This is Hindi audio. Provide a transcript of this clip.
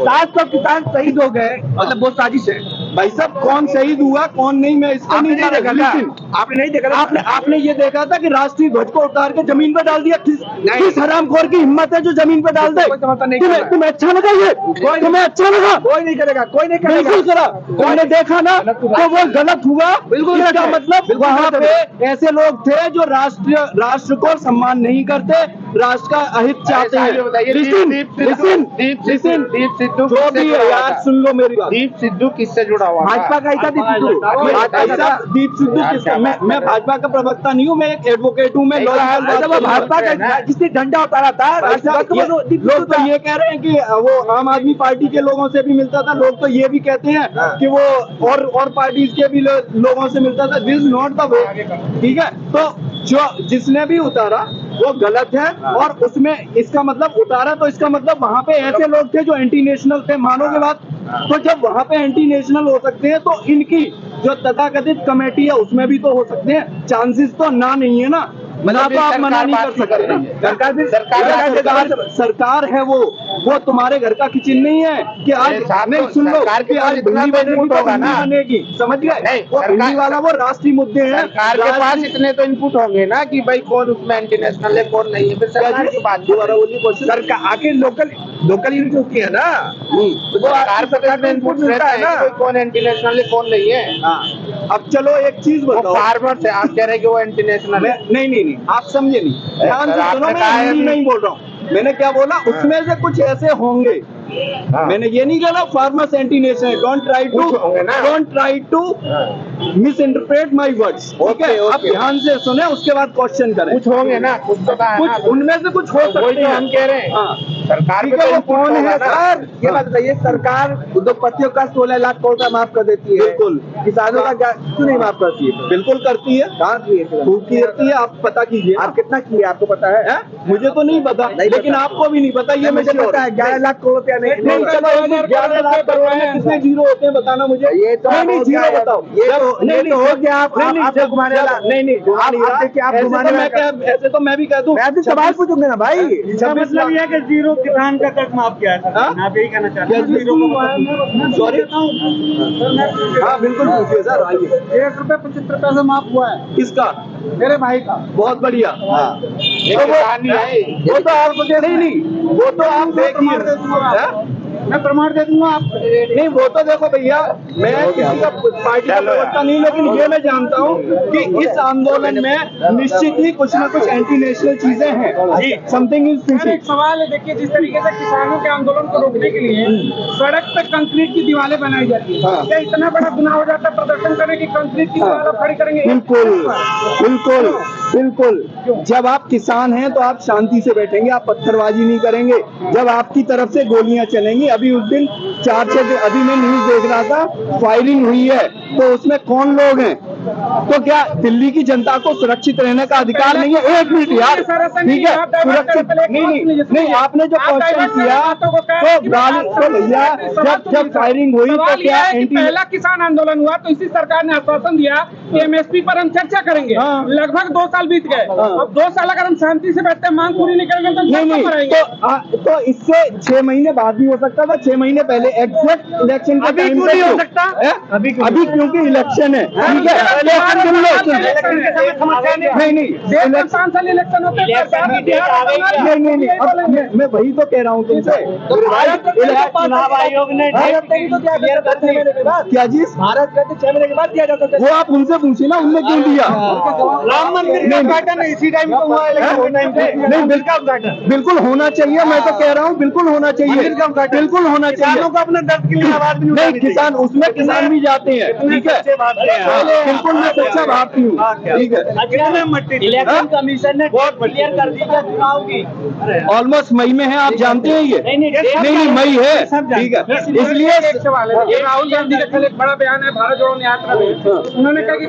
700 किसान शहीद हो गए, मतलब वो साजिश है। भाई साहब, कौन शहीद हुआ कौन नहीं, मैं इसको नहीं देखा था। आपने नहीं देखा? आपने ये देखा था कि राष्ट्रीय ध्वज को उतार के जमीन पे डाल दिया? किस हरामखोर की हिम्मत है जो जमीन पे डाल दे? तुम्हें अच्छा लगा? ये तुम्हें अच्छा लगा? कोई नहीं करेगा, कोई नहीं करेगा। बिल्कुल करा, तुमने देखा ना, तो वो गलत हुआ। बिल्कुल, इसका मतलब वहाँ पे ऐसे लोग थे जो राष्ट्र को सम्मान नहीं करते, राष्ट्र का अहित चाहते हैं। दीप सिद्धू जो भी है यार, सुन लो मेरी बात। दीप सिद्धू किससे जुड़ा हुआ? भाजपा का ही था दीप सिद्धू। दीप सिद्धू किसका? मैं भाजपा का प्रवक्ता नहीं हूँ, मैं एक एडवोकेट हूँ। मैं भाजपा का किसने झंडा उतारा था? लोग तो ये कह रहे हैं कि वो आम आदमी पार्टी के लोगों से भी मिलता था, लोग तो ये भी कहते हैं कि वो और पार्टी के भी लोगों से मिलता था। दिस नॉट द वे, ठीक है? तो जो जिसने भी उतारा वो गलत है, और उसमें इसका मतलब उतारा तो इसका मतलब वहाँ पे ऐसे लोग थे जो एंटी नेशनल थे। मानोगे बात? तो जब वहाँ पे एंटी नेशनल हो सकते हैं तो इनकी जो तथाकथित कमेटी है उसमें भी तो हो सकते हैं। चांसेस तो ना नहीं है ना, मतलब आप मना नहीं कर सकते। सरकार है वो तुम्हारे घर का किचन नहीं है कि आज नहीं, सुन लो, कि आज भिंडी बनेगी, समझ गए? भिंडी वाला वो राष्ट्रीय मुद्दे हैं। सरकार के पास इतने तो इनपुट होंगे ना कि भाई कौन उसमें एंटी नेशनल है कौन नहीं है। फिर सरकार की बात दोबारा बोलिए। सरकार आके लोकल इनपुट की है ना, सरकार में इनपुट मिलता है ना, कौन एंटी नेशनल है कौन नहीं है। अब चलो एक चीज बताओ, फार्मर से आप कह रहे हैं कि वो एंटी नेशनल है? नहीं, आप समझे नहीं, ध्यान से सुनो। मैं हिंदी नहीं बोल रहा हूँ, मैंने क्या बोला, उसमें से कुछ ऐसे होंगे। मैंने ये नहीं कहा farmers anti national. Don't try to misinterpret my words, okay? आप ध्यान से सुने, उसके बाद क्वेश्चन करें। कुछ होंगे ना, कुछ उनमें से कुछ हो सकते हैं। हम कह रहे हैं सरकार वो कौन है सर? ये बात बताइए। सरकार उद्योगपतियों का 16 लाख करोड़ का माफ कर देती है, बिल्कुल। किसानों का क्यों नहीं माफ करती है? बिल्कुल करती है। कहाँ की है? खूब करती है। आप पता कीजिए, आप कितना किया आपको पता है? मुझे तो नहीं पता, लेकिन आपको भी नहीं पता, ये मुझे पता है। 11 लाख करोड़ रुपया नहीं, चलो 11 लाख करोड़ में कितने जीरो होते हैं बताना मुझे। ये तो नहीं, जीरो बताओ। नहीं हो गया। आप घुमाने वाला नहीं, ऐसे तो मैं भी कह दूं। मैं सवाल पूछूंगा ना भाई। मतलब ये है कि जीरो किसान का कर्ज माफ किया है, आप यही कहना चाहते हैं? सॉरी, हाँ बिल्कुल पूछिए सर, आइए। 1 रुपये 75 पैसे माफ हुआ है। किसका? मेरे भाई का। बहुत बढ़िया। वो तो आप मुझे नहीं, वो तो आप देखिए, मैं प्रमाण दे दूंगा आप। नहीं, वो तो देखो भैया, मैं किसी का पार्टी का प्रवक्ता नहीं, लेकिन ये मैं जानता हूँ कि इस आंदोलन में निश्चित ही कुछ न कुछ एंटी नेशनल चीजें हैं। Something is fishing. एक सवाल है, देखिए, जिस तरीके से किसानों के आंदोलन को रोकने के लिए सड़क पे कंक्रीट की दीवारें बनाई जाती है, क्या इतना बड़ा गुनाह हो जाता है प्रदर्शन करने की? कंक्रीट की दीवार खड़ी करेंगे? बिल्कुल। जब आप किसान हैं तो आप शांति से बैठेंगे, आप पत्थरबाजी नहीं करेंगे। जब आपकी तरफ से गोलियां चलेंगी, अभी उस दिन 4-6 दिन अभी मैं न्यूज देख रहा था, फायरिंग हुई है, तो उसमें कौन लोग हैं? तो क्या दिल्ली की जनता को सुरक्षित रहने का अधिकार नहीं है? 1 मिनट यार, ठीक है, सुरक्षित नहीं। आपने जो क्वेश्चन किया तो भैया, जब फायरिंग हुई तो क्या पहला किसान आंदोलन हुआ तो इसी सरकार ने आश्वासन दिया कि एमएसपी पर हम चर्चा करेंगे। लगभग 2 साल बीत गए। अब 2 साल अगर हम शांति से बैठते हैं, मांग पूरी नहीं करेंगे तो इससे 6 महीने बाद भी हो सकता था, 6 महीने पहले एग्जैक्ट इलेक्शन का अभी क्यों नहीं हो सकता? अभी क्योंकि इलेक्शन है, ठीक है। नहीं, अब मैं वही तो कह रहा हूँ तुमसे। चुनाव आयोग ने क्या जी? भारत का 6 महीने के बाद दिया जा सकता है। वो आप उनसे पूछिए ना, उनने क्यों दिया? राम मंदिर का उद्घाटन इसी टाइम को हुआ है। नहीं, बिल्कुल होना चाहिए। मैं तो कह रहा हूँ बिल्कुल होना चाहिए, बिल्कुल होना चाहिए। किसानों को अपने दर्द के लिए आवाज नहीं, किसान उसमें किसान भी जाते हैं, ठीक है, बिल्कुल। मैं सच्चा भारती हूँ, ठीक है। इलेक्शन कमीशन ने बहुत क्लियर कर दिया चुनाव की, ऑलमोस्ट मई में है, आप जानते हैं ये? नहीं, मई है, ठीक है। इसलिए एक सवाल है, राहुल गांधी का कल एक बड़ा बयान है भारत जोड़ो यात्रा में, उन्होंने कहा कि